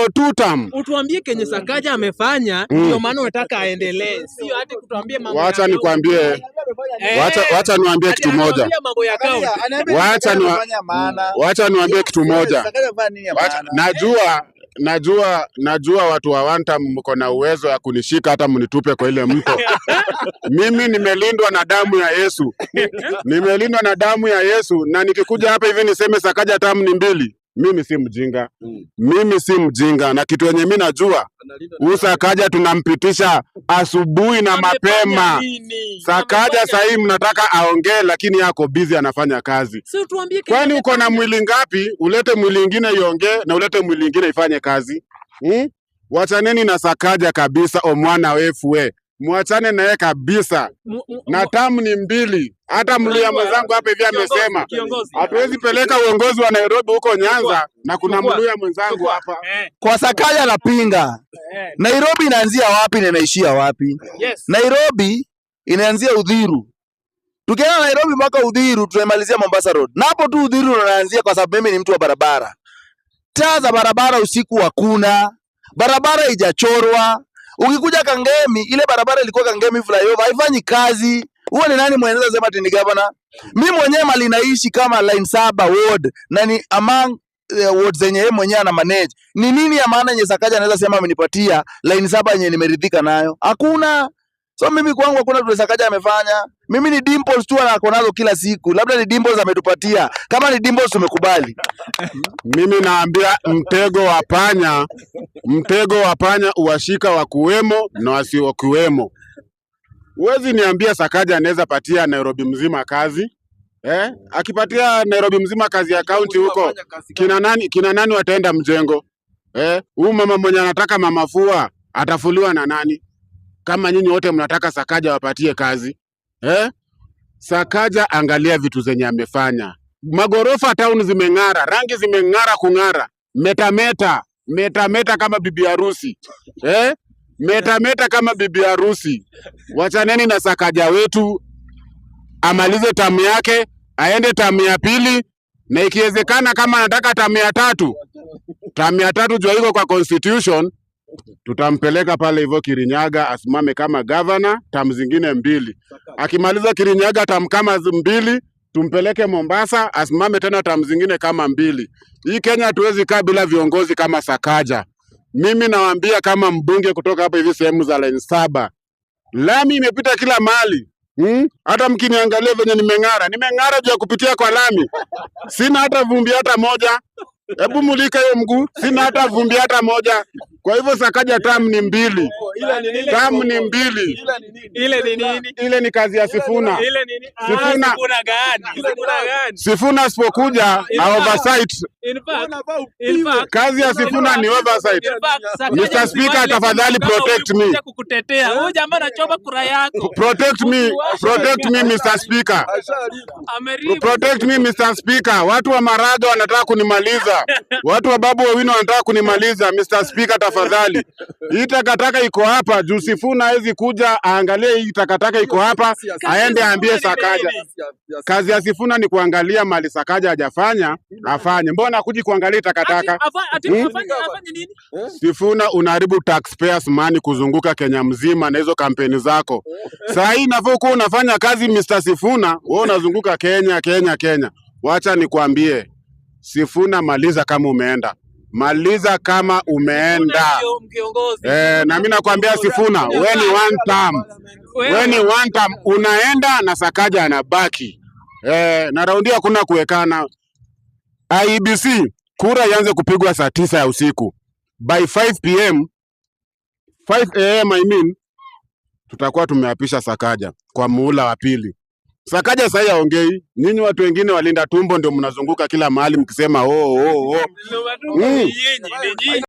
for 2 term. Utuambie Kenye Sakaja amefanya ndio maana unataka aendelee. Sio hadi kutuambie mambo. Wacha nikwambie. Wacha niwaambie kitu moja. Wacha niwaambie kitu moja. Najua watu wa Wanta mko na uwezo ya kunishika hata mnitupe kwa ile mto. Mimi nimelindwa na damu ya Yesu. Nimelindwa na damu ya Yesu, na nikikuja hapa hivi niseme Sakaja tamu ni 2. Mimi si mjinga. Mimi si mjinga, na kitu yenye mimi najua Sakaja tunampitisha asubuhi na mapema. Sakaja sahii mnataka aongee lakini yako busy anafanya kazi. Kwani uko na mwili ngapi? Ulete mwili ingine iongee na ulete mwili ingine ifanye kazi. Wachaneni na Sakaja kabisa, o mwana wefu we. Mwachane na yeye kabisa. Na tamu ni 2. Hata Mluya mwenzangu hapa hivi amesema hatuwezi peleka uongozi wa Nairobi huko Nyanza, na kuna Mluya mwenzangu hapa. Kwa Sakaja napinga. Nairobi inaanzia wapi na inaishia wapi? Nairobi inaanzia Uthiru. Tukienda Nairobi mpaka Uthiru tunamalizia Mombasa Road. Na hapo tu Uthiru unaanzia, kwa sababu mimi ni mtu wa barabara. Taa za barabara usiku hakuna. Barabara haijachorwa. Ukikuja Kangemi, ile barabara ilikuwa Kangemi flyover, haifanyi kazi. Huo ni nani mweneza sema ati ni governor? Mimi mwenyewe mali naishi kama line 7 ward, na ni among wards zenye yeye mwenyewe ana manage. Ni nini ya maana yenye Sakaja anaweza sema amenipatia line 7 yenye nimeridhika nayo? Hakuna. So mimi kwangu hakuna tu Sakaja amefanya. Mimi ni dimples tu anako nazo kila siku. Labda ni dimples ametupatia. Kama ni dimples tumekubali. Mimi naambia mtego wa panya uwashika wa kuwemo na wasio kuwemo. Huwezi niambia Sakaja anaweza patia Nairobi mzima kazi. Akipatia Nairobi mzima kazi ya county huko, kina nani wataenda mjengo? Huyu mama mwenye anataka mama fua atafuliwa na nani? Kama nyinyi wote mnataka Sakaja wapatie kazi. Sakaja angalia vitu zenye amefanya. Magorofa town zimeng'ara, rangi zimeng'ara kung'ara. Meta kama bibi harusi. Meta kama bibi harusi. Wachaneni na Sakaja wetu amalize tamu yake, aende tamu ya 2, na ikiwezekana kama anataka tamu ya 3. Tamu ya 3 jua iko kwa constitution, tutampeleka pale hivyo Kirinyaga asimame kama governor tamu zingine 2. Akimaliza Kirinyaga tamu kama 2, tumpeleke Mombasa asimame tena tamu zingine kama 2. Hii Kenya hatuwezi kaa bila viongozi kama Sakaja. Mimi nawaambia kama mbunge kutoka hapa hivi sehemu za line 7. Lami imepita kila mahali. Hata mkiniangalia venye nimeng'ara juu ya kupitia kwa lami. Sina hata vumbi hata moja. Hebu mulika hiyo mguu, sina hata vumbi hata moja. Kwa hivyo Sakaja tamu ni 2. Tamu ni 2. Ile ni nini? Ile ni kazi ya Sifuna. Ile nini? Sifuna gani? Sifuna sipokuja na oversight. In fact, kazi ya Sifuna ni oversight. Mr. Speaker, tafadhali protect me. Kukutetea. Huyu jamaa anachoma kura yako. Protect me Mr. Speaker. Protect me Mr. Speaker. Watu wa Maraga wanataka kunimaliza. Watu wa Babu Owino wanataka kunimaliza. Mr. Speaker, tafadhali. Hii takataka iko hapa, juu Sifuna hawezi kuja aangalie hii takataka iko hapa, aende aambie Sakaja. Kazi ya Sifuna ni kuangalia mali Sakaja hajafanya, afanye. Mbona kuji kuangalia takataka? Afanye nini? Sifuna unaharibu taxpayers money kuzunguka Kenya mzima na hizo kampeni zako. Saa hii nafoko unafanya kazi Mr. Sifuna, wewe unazunguka Kenya. Wacha nikwambie, Sifuna maliza kama umeenda. Maliza kama umeenda. Na mimi nakwambia Sifuna, wewe ni one term. Unaenda na Sakaja anabaki. Na raundi hakuna kuwekana. IEBC kura ianze kupigwa saa 9 ya usiku. By 5 PM 5 AM I mean, tutakuwa tumeapisha Sakaja kwa muhula wa 2. Sakaja sasa haongei. Nyinyi watu wengine walinda tumbo ndio mnazunguka kila mahali mkisema